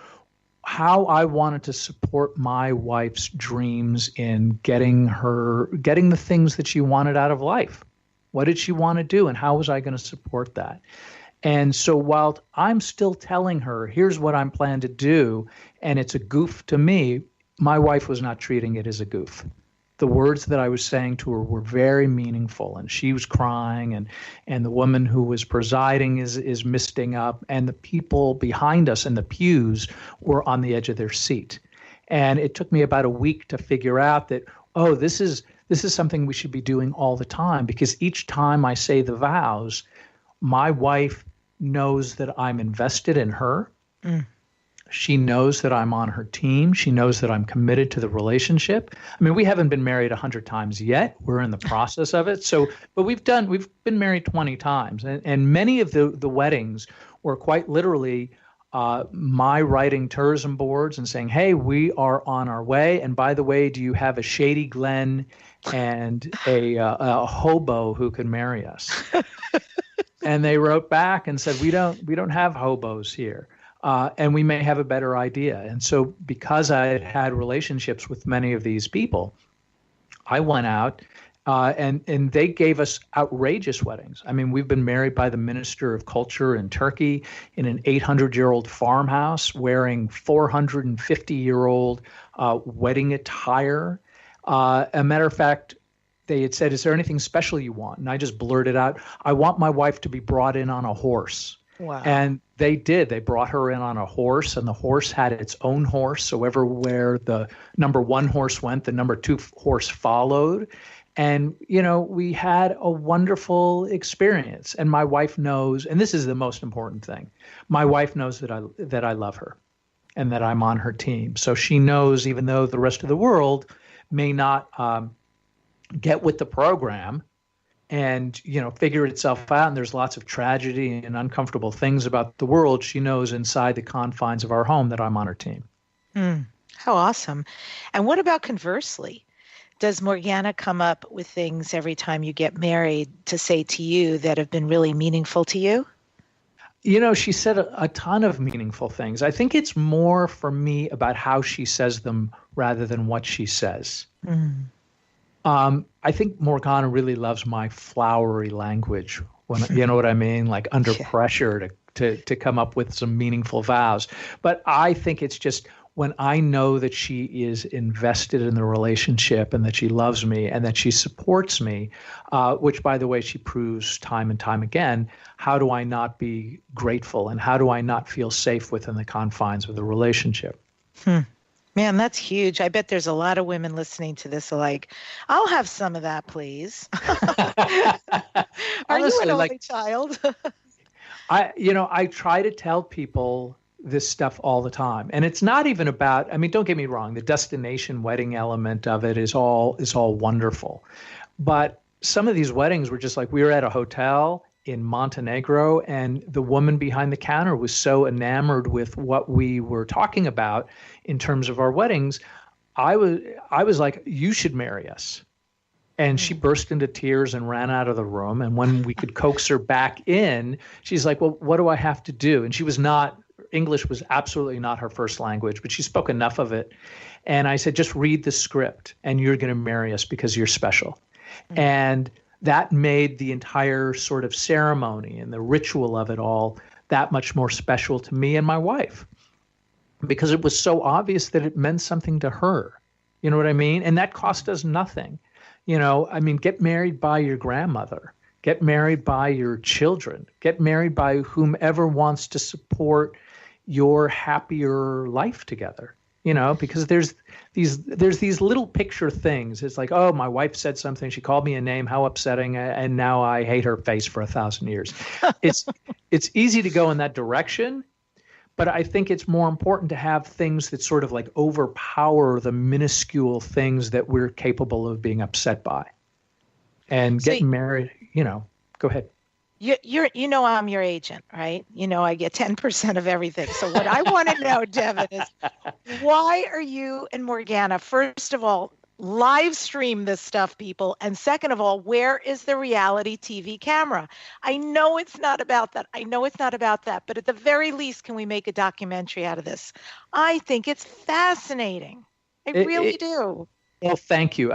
how I wanted to support my wife's dreams in getting the things that she wanted out of life. What did she want to do, and how was I going to support that? And so while I'm still telling her, here's what I'm planning to do, and it's a goof to me, my wife was not treating it as a goof. The words that I was saying to her were very meaningful, and she was crying, and the woman who was presiding is misting up, and the people behind us in the pews were on the edge of their seat. And it took me about a week to figure out that, oh, this is something we should be doing all the time, because each time I say the vows, my wife knows that I'm invested in her. She knows that I'm on her team. She knows that I'm committed to the relationship. I mean, we haven't been married 100 times yet. We're in the process of it. But we've been married 20 times. And many of the weddings were quite literally my writing tourism boards and saying, "Hey, we are on our way. And by the way, do you have a Shady Glen and a hobo who can marry us?" And they wrote back and said, we don't have hobos here. And we may have a better idea. And so because I had relationships with many of these people, I went out and they gave us outrageous weddings. I mean, we've been married by the Minister of Culture in Turkey in an 800-year-old farmhouse wearing 450-year-old wedding attire. A matter of fact, they had said, "Is there anything special you want?" And I just blurted out, "I want my wife to be brought in on a horse." Wow. And they did. They brought her in on a horse, and the horse had its own horse. So everywhere the number one horse went, the number two horse followed. And, we had a wonderful experience. And my wife knows, and this is the most important thing, my wife knows that I love her and that I'm on her team. So she knows, even though the rest of the world may not get with the program, and, figure itself out, and there's lots of tragedy and uncomfortable things about the world, she knows inside the confines of our home that I'm on her team. How awesome. And what about conversely? Does Morgana come up with things every time you get married to say to you that have been really meaningful to you? She said a ton of meaningful things. I think it's more for me about how she says them rather than what she says. I think Morgana really loves my flowery language, when you know what I mean, like under pressure to come up with some meaningful vows. But I think it's just when I know that she is invested in the relationship and that she loves me and that she supports me, which, by the way, she proves time and time again, how do I not be grateful and how do I not feel safe within the confines of the relationship? Man, that's huge. I bet there's a lot of women listening to this like, I'll have some of that, please. Are you an only child? I try to tell people this stuff all the time. And it's not even about, don't get me wrong, the destination wedding element of it is all wonderful. But some of these weddings were just like, we were at a hotel in Montenegro and the woman behind the counter was so enamored with what we were talking about in terms of our weddings. I was like, you should marry us. And she burst into tears and ran out of the room. And when we could coax her back in, she's like, well, what do I have to do? And English was absolutely not her first language, but she spoke enough of it. And I said, just read the script and you're going to marry us because you're special. And that made the entire sort of ceremony and the ritual of it all that much more special to me and my wife, because it was so obvious that it meant something to her. You know what I mean? And that cost us nothing. Get married by your grandmother, get married by your children, get married by whomever wants to support your happier life together, because there's these little picture things. It's like, oh, my wife said something. She called me a name. How upsetting. And now I hate her face for 1,000 years. It's easy to go in that direction. But I think it's more important to have things that sort of like overpower the minuscule things that we're capable of being upset by. And getting married, go ahead. I'm your agent, right? I get 10% of everything. So what I want to know, Devin, is why are you and Morgana, first of all, live stream this stuff, people? And second of all, where is the reality TV camera? I know it's not about that. But at the very least, can we make a documentary out of this? I think it's fascinating. I really do. Well, thank you.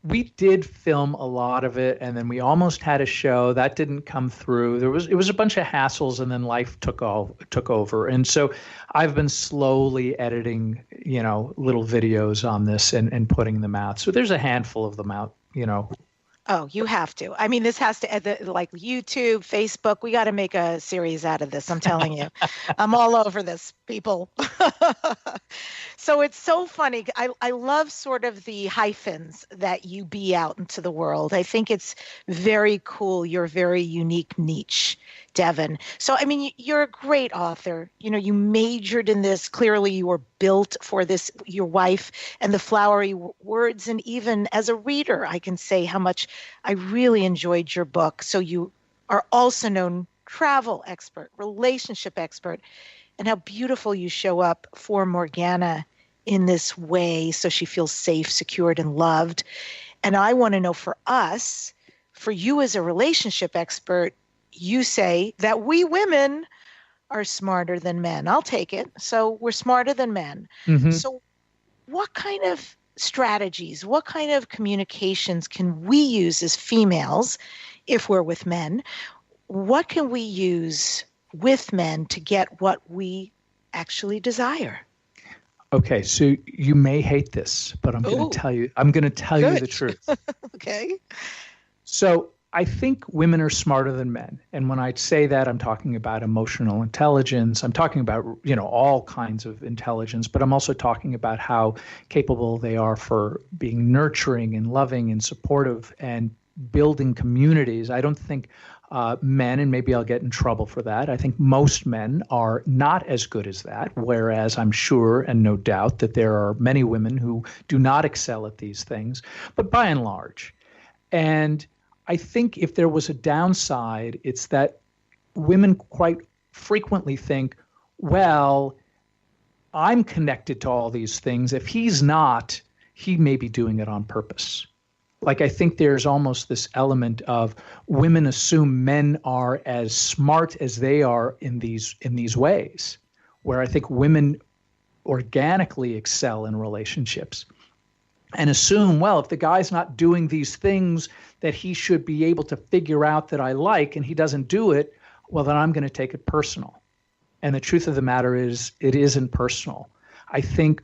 We did film a lot of it, and then we almost had a show that didn't come through. It was a bunch of hassles, and then life took over. And so I've been slowly editing, little videos on this and putting them out. So there's a handful of them out, Oh, you have to. This has to, like YouTube, Facebook, we got to make a series out of this. I'm telling you. I'm all over this, people. So it's so funny. I love sort of the hyphens that you be out into the world. I think it's very cool. Your very unique niche, Devin. So, you're a great author. You majored in this. Clearly, you were built for this, your wife, and the flowery words. And even as a reader, I can say how much I really enjoyed your book. So you are also known travel expert, relationship expert, and how beautiful you show up for Morgana in this way so she feels safe, secured, and loved. And I want to know for us, for you as a relationship expert, you say that we women are smarter than men. I'll take it. So we're smarter than men. Mm-hmm. So what kind of strategies, what kind of communications can we use as females if we're with men? What can we use with men to get what we actually desire? Okay, so you may hate this, but I'm going to tell you. I'm going to tell you the truth. Okay. So I think women are smarter than men, and when I say that, I'm talking about emotional intelligence. I'm talking about all kinds of intelligence, but I'm also talking about how capable they are for being nurturing and loving and supportive and building communities. I don't think men, and maybe I'll get in trouble for that, I think most men are not as good as that, whereas I'm sure and no doubt that there are many women who do not excel at these things, but by and large. And I think if there was a downside, it's that women quite frequently think, well, I'm connected to all these things. If he's not, he may be doing it on purpose. Like, I think there's almost this element of women assume men are as smart as they are in these ways, where I think women organically excel in relationships and assume, well, if the guy's not doing these things that he should be able to figure out that I like, and he doesn't do it, well, then I'm going to take it personal. And the truth of the matter is, it isn't personal. I think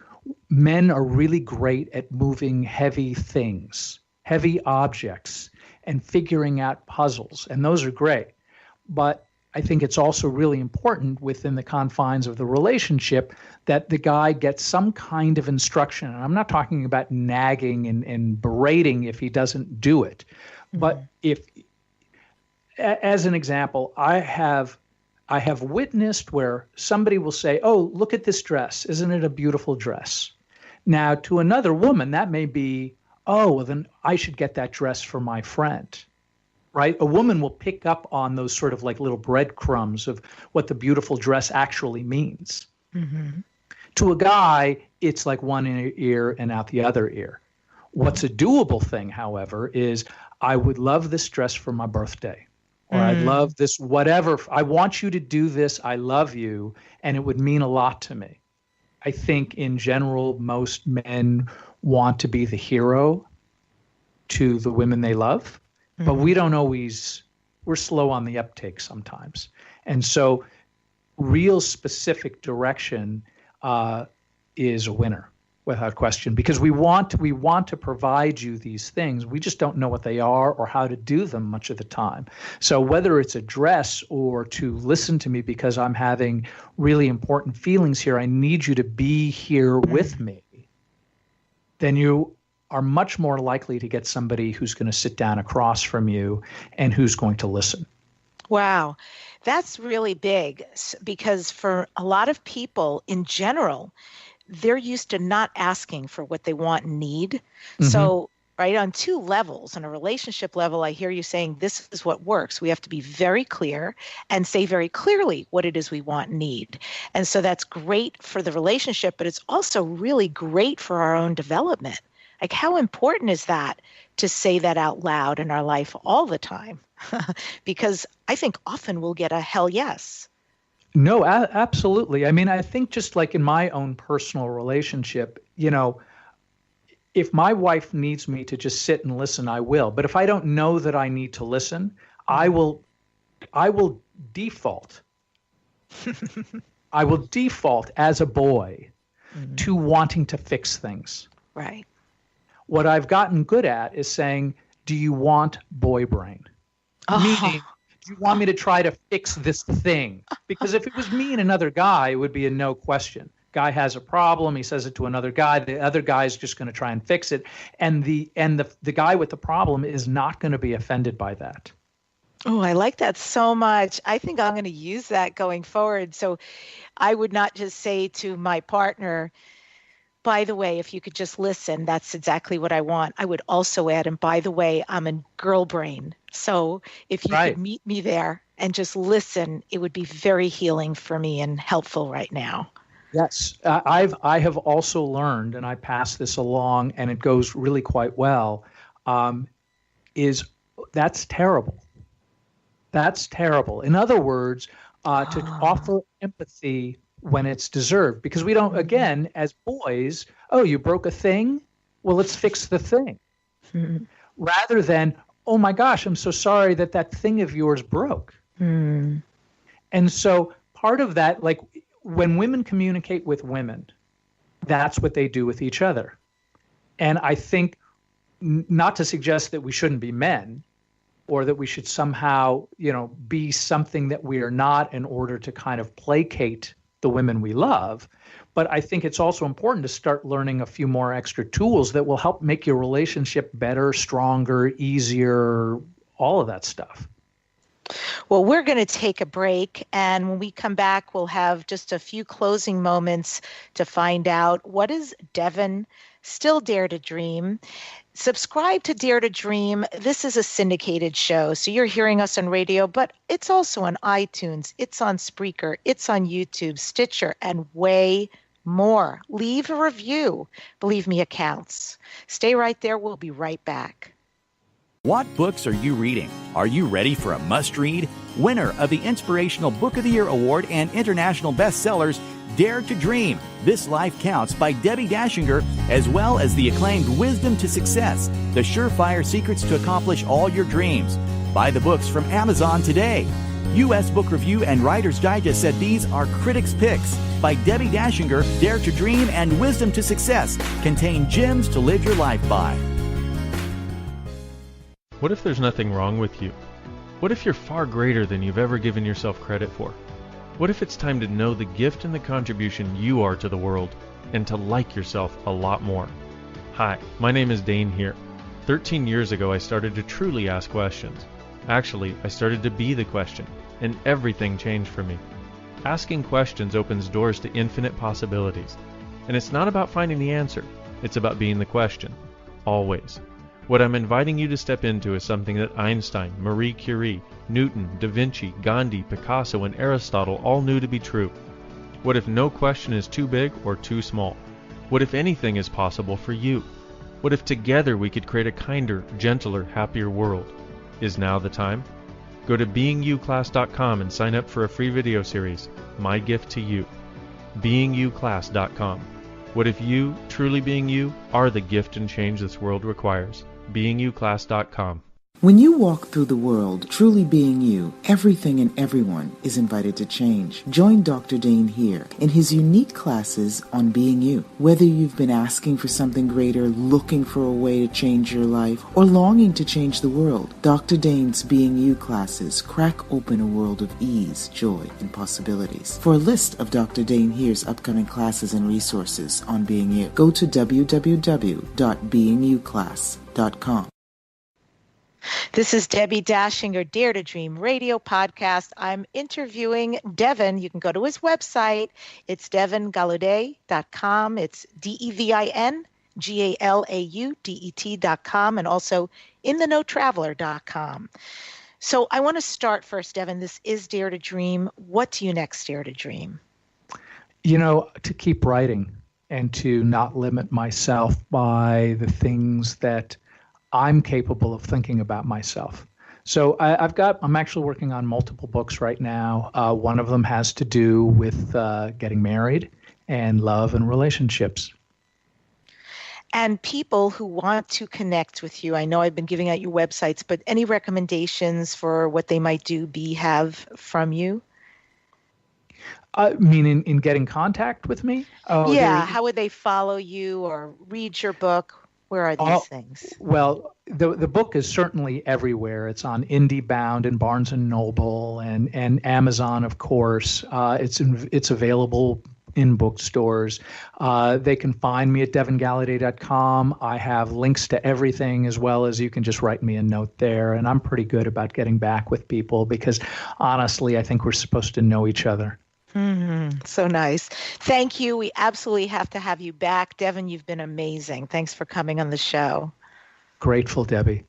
men are really great at moving heavy things, heavy objects, and figuring out puzzles. And those are great. But I think it's also really important within the confines of the relationship that the guy gets some kind of instruction. And I'm not talking about nagging and berating if he doesn't do it. Mm-hmm. But if, as an example, I have witnessed where somebody will say, oh, look at this dress. Isn't it a beautiful dress? Now, to another woman, that may be, oh, well, then I should get that dress for my friend, right? A woman will pick up on those sort of like little breadcrumbs of what the beautiful dress actually means. Mm-hmm. To a guy, it's like one ear and out the other ear. What's a doable thing, however, is I would love this dress for my birthday. Or I'd love this, whatever. I want you to do this. I love you. And it would mean a lot to me. I think in general, most men want to be the hero to the women they love. Mm-hmm. But we don't always, we're slow on the uptake sometimes. And so real specific direction is a winner. Without question, because we want to provide you these things. We just don't know what they are or how to do them much of the time. So whether it's a dress or to listen to me because I'm having really important feelings here, I need you to be here with me, then you are much more likely to get somebody who's going to sit down across from you and who's going to listen. Wow. That's really big, because for a lot of people in general, they're used to not asking for what they want and need. Mm-hmm. So, right, on two levels, on a relationship level, I hear you saying this is what works. We have to be very clear and say very clearly what it is we want and need. And so that's great for the relationship, but it's also really great for our own development. Like, how important is that to say that out loud in our life all the time? Because I think often we'll get a hell yes. No, absolutely. I mean, I think just like in my own personal relationship, you know, if my wife needs me to just sit and listen, I will. But if I don't know that I need to listen, I will default. I will default as a boy to wanting to fix things. Right. What I've gotten good at is saying, do you want boy brain? Meaning, do you want me to try to fix this thing? Because if it was me and another guy, it would be a no question. Guy has a problem. He says it to another guy. The other guy is just going to try and fix it. And the guy with the problem is not going to be offended by that. Oh, I like that so much. I think I'm going to use that going forward. So I would not just say to my partner, by the way, if you could just listen, that's exactly what I want. I would also add, and by the way, I'm in girl brain. So if you could meet me there and just listen, it would be very healing for me and helpful right now. Yes, I have also learned, and I pass this along, and it goes really quite well, is that's terrible. That's terrible. In other words, to offer empathy when it's deserved, because we don't, again, as boys, oh, you broke a thing? Well, let's fix the thing. Rather than, oh my gosh, I'm so sorry that thing of yours broke. And so part of that, like when women communicate with women, that's what they do with each other. And I think, not to suggest that we shouldn't be men or that we should somehow, you know, be something that we are not in order to kind of placate the women we love. But I think it's also important to start learning a few more extra tools that will help make your relationship better, stronger, easier, all of that stuff. Well, we're going to take a break, and when we come back, we'll have just a few closing moments to find out, what does Devin still dare to dream? Subscribe to Dare to Dream. This is a syndicated show, so you're hearing us on radio, but it's also on iTunes, it's on Spreaker, it's on YouTube, Stitcher, and way more. Leave a review. Believe me, it counts. Stay right there. We'll be right back. What books are you reading? Are you ready for a must-read? Winner of the Inspirational Book of the Year Award and international bestsellers, Dare to Dream, This Life Counts by Debbi Dachinger, as well as the acclaimed Wisdom to Success, The Surefire Secrets to Accomplish All Your Dreams. Buy the books from Amazon today. U.S. Book Review and Writer's Digest said these are critics' picks. By Debbi Dachinger, Dare to Dream and Wisdom to Success contain gems to live your life by. What if there's nothing wrong with you? What if you're far greater than you've ever given yourself credit for? What if it's time to know the gift and the contribution you are to the world and to like yourself a lot more? Hi, my name is Dane here. 13 years ago, I started to truly ask questions. Actually, I started to be the question, and everything changed for me. Asking questions opens doors to infinite possibilities. And it's not about finding the answer, it's about being the question. Always. What I'm inviting you to step into is something that Einstein, Marie Curie, Newton, Da Vinci, Gandhi, Picasso, and Aristotle all knew to be true. What if no question is too big or too small? What if anything is possible for you? What if together we could create a kinder, gentler, happier world? Is now the time? Go to beingyouclass.com and sign up for a free video series, My Gift to You. beingyouclass.com. What if you, truly being you, are the gift and change this world requires? beingyouclass.com. When you walk through the world, truly being you, everything and everyone is invited to change. Join Dr. Dane here in his unique classes on being you. Whether you've been asking for something greater, looking for a way to change your life, or longing to change the world, Dr. Dane's Being You classes crack open a world of ease, joy, and possibilities. For a list of Dr. Dane here's upcoming classes and resources on being you, go to www.beingyouclass.com. This is Debbi Dachinger, Dare to Dream radio podcast. I'm interviewing Devin. You can go to his website. It's devingallaudet.com. It's DEVINGALAUDET.com and also inthenowtraveler.com. So I want to start first, Devin. This is Dare to Dream. What do you next dare to dream? You know, to keep writing and to not limit myself by the things that I'm capable of thinking about myself. So I'm actually working on multiple books right now. One of them has to do with getting married and love and relationships. And people who want to connect with you, I know I've been giving out your websites, but any recommendations for what they might have from you? Meaning in getting contact with me? How would they follow you or read your book? Where are these things? Well, the book is certainly everywhere. It's on IndieBound and Barnes & Noble and Amazon, of course. It's available in bookstores. They can find me at devingallaudet.com. I have links to everything, as well as you can just write me a note there. And I'm pretty good about getting back with people because, honestly, I think we're supposed to know each other. So nice. Thank you. We absolutely have to have you back. Devin, you've been amazing. Thanks for coming on the show. Grateful, Debbie.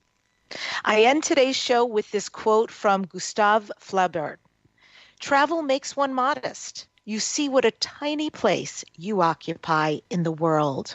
I end today's show with this quote from Gustave Flaubert. Travel makes one modest. You see what a tiny place you occupy in the world.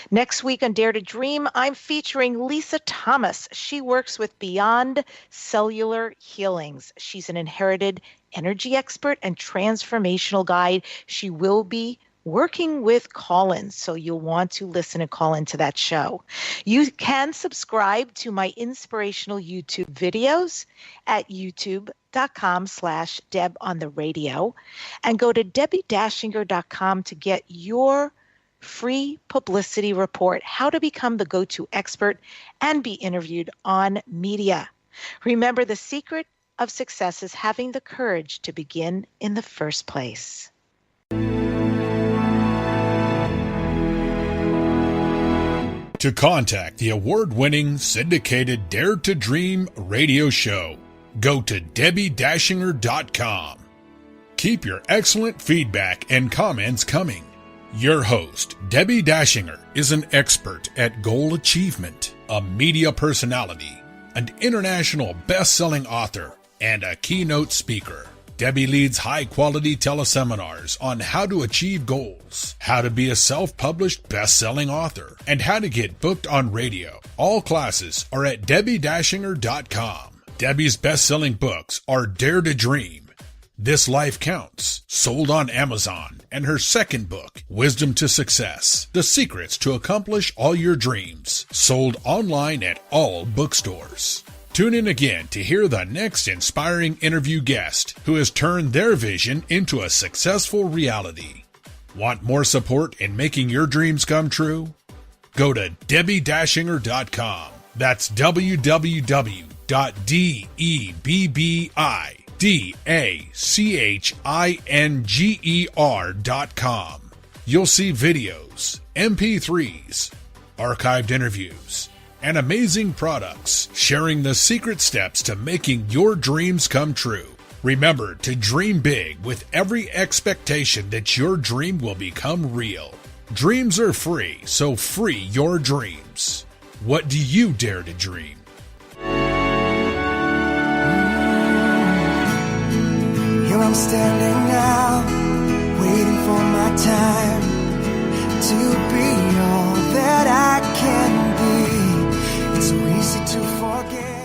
Next week on Dare to Dream, I'm featuring Lisa Thomas. She works with Beyond Cellular Healings. She's an inherited energy expert and transformational guide. She will be working with call-ins, so you'll want to listen and call into that show. You can subscribe to my inspirational YouTube videos at youtube.com/Deb on the radio and go to DebbiDachinger.com to get your free publicity report, how to become the go-to expert and be interviewed on media. Remember, the secret of success is having the courage to begin in the first place. To contact the award-winning syndicated Dare to Dream radio show, go to DebbiDachinger.com. Keep your excellent feedback and comments coming. Your host, Debbi Dachinger, is an expert at goal achievement, a media personality, an international best-selling author, and a keynote speaker. Debbi leads high-quality teleseminars on how to achieve goals, how to be a self-published best-selling author, and how to get booked on radio. All classes are at DebbiDachinger.com. Debbi's best-selling books are Dare to Dream, This Life Counts, sold on Amazon, and her second book, Wisdom to Success, The Secrets to Accomplish All Your Dreams, sold online at all bookstores. Tune in again to hear the next inspiring interview guest who has turned their vision into a successful reality. Want more support in making your dreams come true? Go to DebbiDachinger.com. That's www.DEVIDACHINGER.com. You'll see videos, MP3s, archived interviews, and amazing products sharing the secret steps to making your dreams come true. Remember to dream big with every expectation that your dream will become real. Dreams are free, so free your dreams. What do you dare to dream? Here I'm standing now, waiting for my time to be all that I can be. It's so easy to forget.